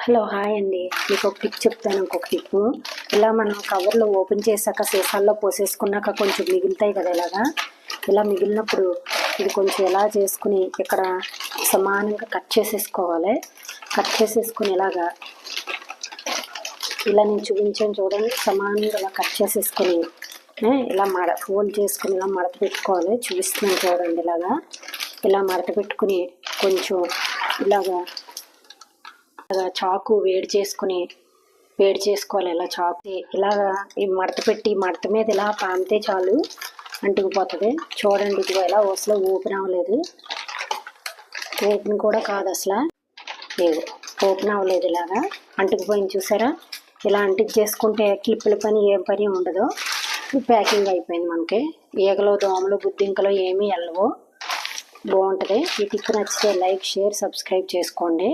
Hello hi అండి. మీకు ఒక టిప్ చెప్తాను. ఇంకొక టిప్, ఇలా మనం కవర్లో ఓపెన్ చేశాక సీసాల్లో పోసేసుకున్నాక కొంచెం మిగులుతాయి కదా, ఇలా మిగిలినప్పుడు ఇది కొంచెం ఎలా చేసుకుని ఇక్కడ సమానంగా కట్ చేసేసుకోవాలి. కట్ చేసేసుకుని ఇలా నేను చూపించాను చూడండి, సమానంగా ఇలా కట్ చేసేసుకొని ఇలా ఫోల్డ్ చేసుకుని ఇలా మడత పెట్టుకోవాలి. చూపిస్తున్నాను చూడండి, ఇలా మడత పెట్టుకుని కొంచెం చాకు వేడి చేసుకోవాలి. ఇలా చాకు ఈ మడత పెట్టి మడత మీద ఇలా పామితే చాలు, అంటుకుపోతుంది. చూడండి, ఇది ఎలా అసలు ఓపెన్ అవ్వలేదు, ఓపెన్ కూడా కాదు అసలు, ఓపెన్ అవ్వలేదు. అంటుకుపోయింది చూసారా. ఇలా అంటికి చేసుకుంటే క్లిప్పుల పని ఏం పని ఉండదు. ప్యాకింగ్ అయిపోయింది. మనకి ఈగలు దోమలు బుద్ధింకలు ఏమీ వెళ్ళవు. బాగుంటుంది. ఈ టిప్ నచ్చితే లైక్ షేర్ సబ్స్క్రైబ్ చేసుకోండి.